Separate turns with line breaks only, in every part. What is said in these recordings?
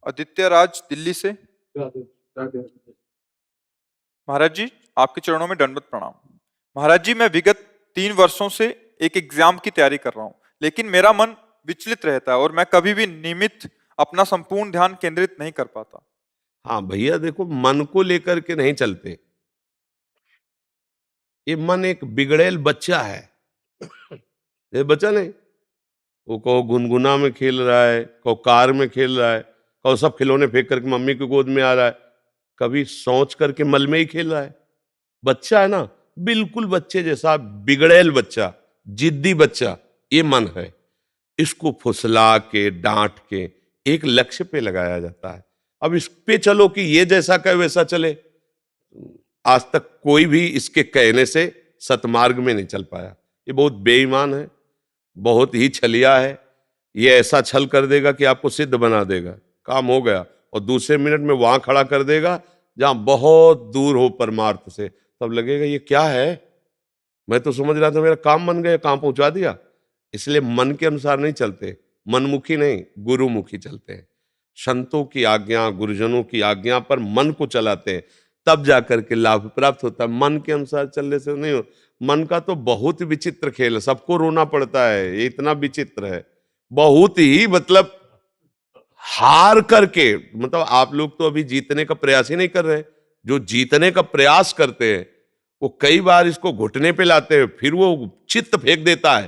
आदित्य राज दिल्ली से। महाराज जी, आपके चरणों में दंडवत प्रणाम। महाराज जी, मैं विगत 3 वर्षों से एक एग्जाम की तैयारी कर रहा हूँ, लेकिन मेरा मन विचलित रहता है और मैं कभी भी नियमित अपना संपूर्ण ध्यान केंद्रित नहीं कर पाता।
हाँ भैया, देखो, मन को लेकर के नहीं चलते। ये मन एक बिगड़ेल बच्चा है। ये बच्चा नहीं, वो कहो गुनगुना में खेल रहा है, कहो कार में खेल रहा है, कहो सब खिलौने फेंक करके मम्मी की गोद में आ रहा है, कभी सोच करके मल में ही खेल रहा है। बच्चा है ना, बिल्कुल बच्चे जैसा बिगड़ेल बच्चा, जिद्दी बच्चा, ये मन है। इसको फुसला के डांट के एक लक्ष्य पे लगाया जाता है। अब इस पे चलो कि ये जैसा कहे वैसा चले। आज तक कोई भी इसके कहने से सतमार्ग में नहीं चल पाया। ये बहुत बेईमान है, बहुत ही छलिया है। ये ऐसा छल कर देगा कि आपको सिद्ध बना देगा, काम हो गया, और दूसरे मिनट में वहां खड़ा कर देगा जहां बहुत दूर हो परमार्थ से। तब लगेगा ये क्या है, मैं तो समझ रहा था मेरा काम बन गया, काम पहुंचा दिया। इसलिए मन के अनुसार नहीं चलते, मनमुखी नहीं, गुरुमुखी चलते हैं। संतों की आज्ञा, गुरुजनों की आज्ञा पर मन को चलाते हैं, तब जाकर के लाभ प्राप्त होता है। मन के अनुसार चलने से नहीं हो। मन का तो बहुत विचित्र खेल है, सबको रोना पड़ता है, ये इतना विचित्र है, बहुत ही, मतलब हार करके, मतलब आप लोग तो अभी जीतने का प्रयास ही नहीं कर रहे। जो जीतने का प्रयास करते हैं वो कई बार इसको घुटने पे लाते हैं, फिर वो चित्त फेंक देता है,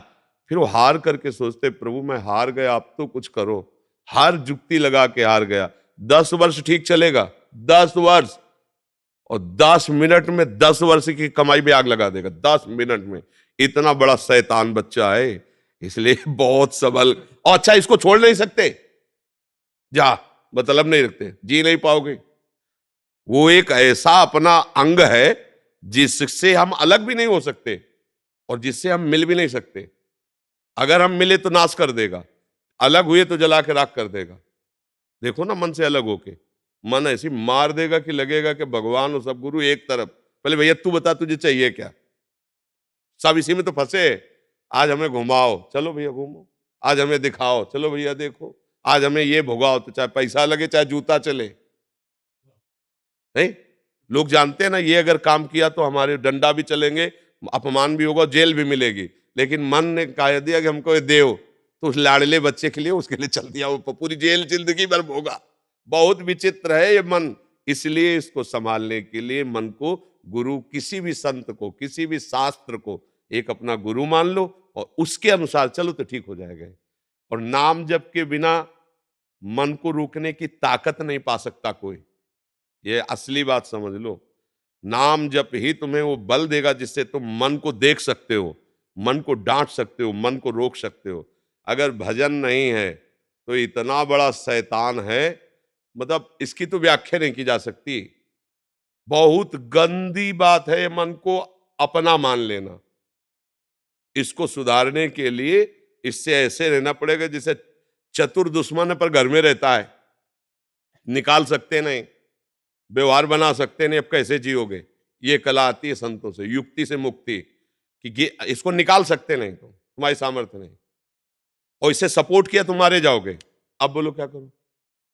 फिर वो हार करके सोचते प्रभु मैं हार गया, आप तो कुछ करो। हर जुक्ति लगा के हार गया। 10 वर्ष ठीक चलेगा, 10 वर्ष, और 10 मिनट में 10 वर्ष की कमाई पे आग लगा देगा, 10 मिनट में। इतना बड़ा शैतान बच्चा है, इसलिए बहुत सबल। और अच्छा, इसको छोड़ नहीं सकते, जा, मतलब नहीं रखते, जी नहीं पाओगे। वो एक ऐसा अपना अंग है जिससे हम अलग भी नहीं हो सकते और जिससे हम मिल भी नहीं सकते। अगर हम मिले तो नाश कर देगा, अलग हुए तो जला के राख कर देगा। देखो ना, मन से अलग होके मन ऐसी मार देगा कि लगेगा कि भगवान और सब गुरु एक तरफ। पहले भैया तू बता तुझे चाहिए क्या, सब इसी में तो फंसे। आज हमें घुमाओ, चलो भैया घूमो। आज हमें दिखाओ, चलो भैया देखो। आज हमें ये भुगाओ, तो चाहे पैसा लगे चाहे जूता चले। नहीं, लोग जानते हैं ना, ये अगर काम किया तो हमारे डंडा भी चलेंगे, अपमान भी होगा, जेल भी मिलेगी। लेकिन मन ने कह दिया कि हमको ये देव, तो उस लाडले बच्चे के लिए उसके लिए चल दिया, वो पूरी जेल जिंदगी भर होगा। बहुत विचित्र है ये मन। इसलिए इसको संभालने के लिए मन को गुरु, किसी भी संत को, किसी भी शास्त्र को एक अपना गुरु मान लो और उसके अनुसार चलो तो ठीक हो जाएगा। और नाम जप के बिना मन को रोकने की ताकत नहीं पा सकता कोई, ये असली बात समझ लो। नाम जप ही तुम्हें वो बल देगा जिससे तुम मन को देख सकते हो, मन को डांट सकते हो, मन को रोक सकते हो। अगर भजन नहीं है तो इतना बड़ा शैतान है, मतलब इसकी तो व्याख्या नहीं की जा सकती। बहुत गंदी बात है मन को अपना मान लेना। इसको सुधारने के लिए इससे ऐसे रहना पड़ेगा जैसे चतुर दुश्मन पर घर में रहता है, निकाल सकते नहीं, व्यवहार बना सकते नहीं, अब कैसे जियोगे। ये कला आती है संतों से, युक्ति से मुक्ति, कि ये इसको निकाल सकते नहीं, तुम, तुम्हारी सामर्थ्य नहीं, और इसे सपोर्ट किया तुम मारे जाओगे। अब बोलो क्या करो,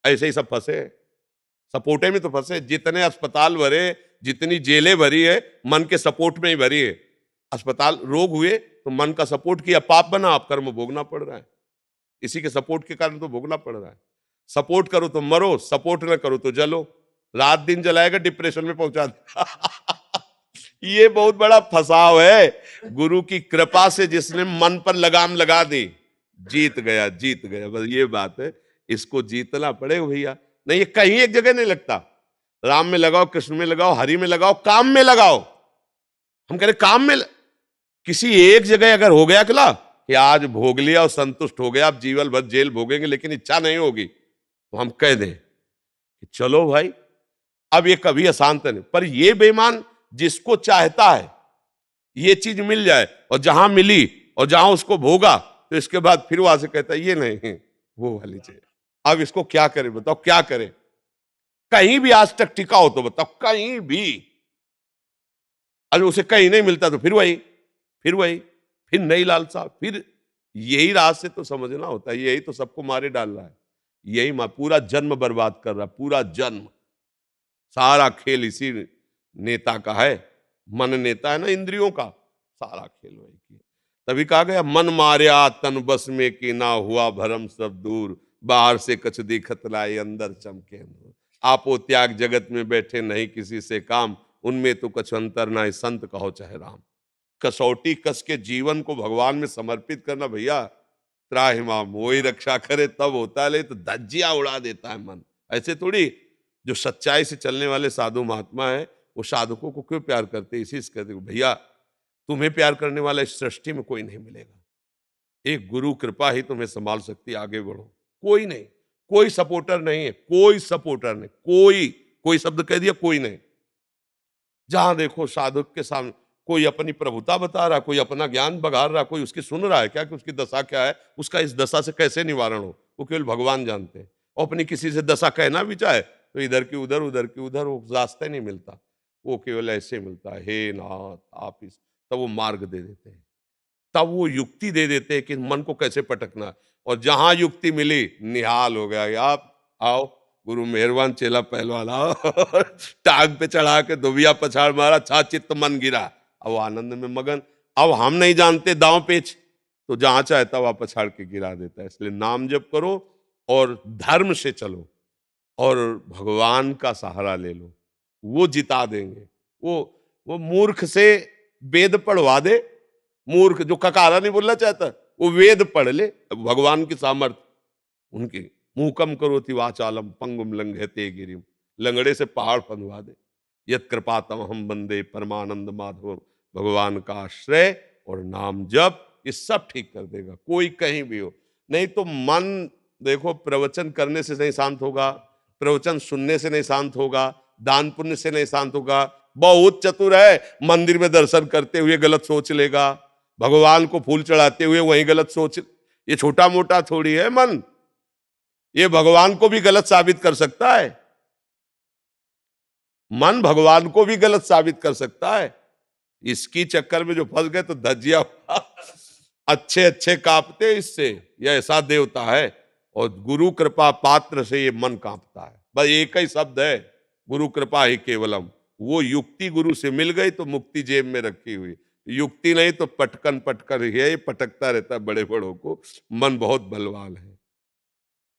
ऐसे ही सब फंसे हैं। सपोर्टे में तो फंसे, जितने अस्पताल भरे, जितनी जेलें भरी है, मन के सपोर्ट में ही भरी है। अस्पताल, रोग हुए तो मन का सपोर्ट किया, पाप बना, आप कर्म भोगना पड़ रहा है। इसी के सपोर्ट के कारण तो भोगना पड़ रहा है। सपोर्ट करो तो मरो, सपोर्ट न करो तो जलो। रात दिन जलाएगा, डिप्रेशन में पहुंचा दे। ये बहुत बड़ा फंसाव है। गुरु की कृपा से जिसने मन पर लगाम लगा दी, जीत गया, जीत गया, बस ये बात है। इसको जीतना पड़ेगा भैया, नहीं ये कहीं एक जगह नहीं लगता। राम में लगाओ, कृष्ण में लगाओ, हरि में लगाओ, काम में लगाओ। हम कह रहे काम में किसी एक जगह अगर हो गया अकेला कि आज भोग लिया और संतुष्ट हो गया, आप जीवन भर जेल भोगेंगे लेकिन इच्छा नहीं होगी, तो हम कह दें कि चलो भाई अब ये कभी अशांत नहीं। पर ये बेईमान जिसको चाहता है ये चीज मिल जाए, और जहां मिली और जहां उसको भोगा, तो इसके बाद फिर वहां से कहता है ये नहीं, वो वाली चाहिए। अब इसको क्या करे, बताओ क्या करे। कहीं भी आज तक टिका हो तो बताओ, कहीं भी। अरे उसे कहीं नहीं मिलता तो फिर वही, फिर वही, फिर नई लालसा, फिर यही राज से तो समझना होता है। यही तो सबको मारे डाल रहा है। यही पूरा जन्म बर्बाद कर रहा, पूरा जन्म। सारा खेल इसी नेता का है। मन नेता है ना इंद्रियों का, सारा खेल वही किया। तभी कहा गया मन मार्या तन बस में कि ना हुआ भरम सब दूर, बाहर से कछ दिखत लाए अंदर चमके नूर। आपो त्याग जगत में बैठे नहीं किसी से काम, उनमें तो कछ अंतर ना संत कहो चाहे राम। कसौटी कस के जीवन को भगवान में समर्पित करना भैया, त्राहिमाम वही रक्षा करे तब होता है, ले तो धज्जियां उड़ा देता है मन। ऐसे थोड़ी, जो सच्चाई से चलने वाले साधु महात्मा है वो साधकों को क्यों प्यार करते, इसी से कहते भैया तुम्हें प्यार करने वाला इस सृष्टि में कोई नहीं मिलेगा, एक गुरु कृपा ही तुम्हें संभाल सकती, आगे बढ़ो। कोई नहीं, कोई सपोर्टर नहीं है, कोई सपोर्टर नहीं, कोई शब्द कह दिया, कोई नहीं। जहां देखो साधक के सामने कोई अपनी प्रभुता बता रहा, कोई अपना ज्ञान बघार रहा, कोई उसकी सुन रहा है क्या कि उसकी दशा क्या है, उसका इस दशा से कैसे निवारण हो, वो केवल भगवान जानते हैं। और अपनी किसी से दशा कहना भी चाहे तो इधर की उधर, उधर की उधर, वो रास्ता नहीं मिलता, वो केवल ऐसे मिलता है, हे नाथ आप इस, तब वो मार्ग दे देते हैं, तब वो युक्ति दे देते हैं कि मन को कैसे पटकना है। और जहां युक्ति मिली निहाल हो गया, आप आओ गुरु मेहरबान, चेला पहलवान आओ टांग पे चढ़ा के दुबिया पछाड़ मारा, छा चित्त मन गिरा, अब आनंद में मगन। अब हम नहीं जानते दांव पेच, तो जहां चाहे तब पछाड़ के गिरा देता है। इसलिए नाम जप करो और धर्म से चलो और भगवान का सहारा ले लो, वो जिता देंगे। वो मूर्ख से वेद पढ़वा दे, मूर्ख जो ककारा नहीं बोलना चाहता वो वेद पढ़ ले, भगवान की सामर्थ्य उनकी। मूकम करोति वाचालम पंगुम लंघयते गिरिम, लंगड़े से पहाड़ फंदवा दे। यत कृपातम हम बंदे परमानंद माधव, भगवान का आश्रय और नाम जप ये सब ठीक कर देगा, कोई कहीं भी हो। नहीं तो मन देखो प्रवचन करने से नहीं शांत होगा, प्रवचन सुनने से नहीं शांत होगा, दान पुण्य से नहीं शांत होगा। बहुत चतुर है, मंदिर में दर्शन करते हुए गलत सोच लेगा, भगवान को फूल चढ़ाते हुए वही गलत सोच। ये छोटा मोटा थोड़ी है मन, ये भगवान को भी गलत साबित कर सकता है, मन भगवान को भी गलत साबित कर सकता है। इसकी चक्कर में जो फंस गए तो धज्जिया अच्छे अच्छे कांपते इससे, यह ऐसा देवता है। और गुरु कृपा पात्र से ये मन कांपता है, बस एक ही शब्द है, गुरु कृपा ही केवलम। वो युक्ति गुरु से मिल गई तो मुक्ति जेब में रखी हुई, युक्ति नहीं तो पटकन पटकन ही है, ये पटकता रहता है बड़े बड़ों को। मन बहुत बलवान है।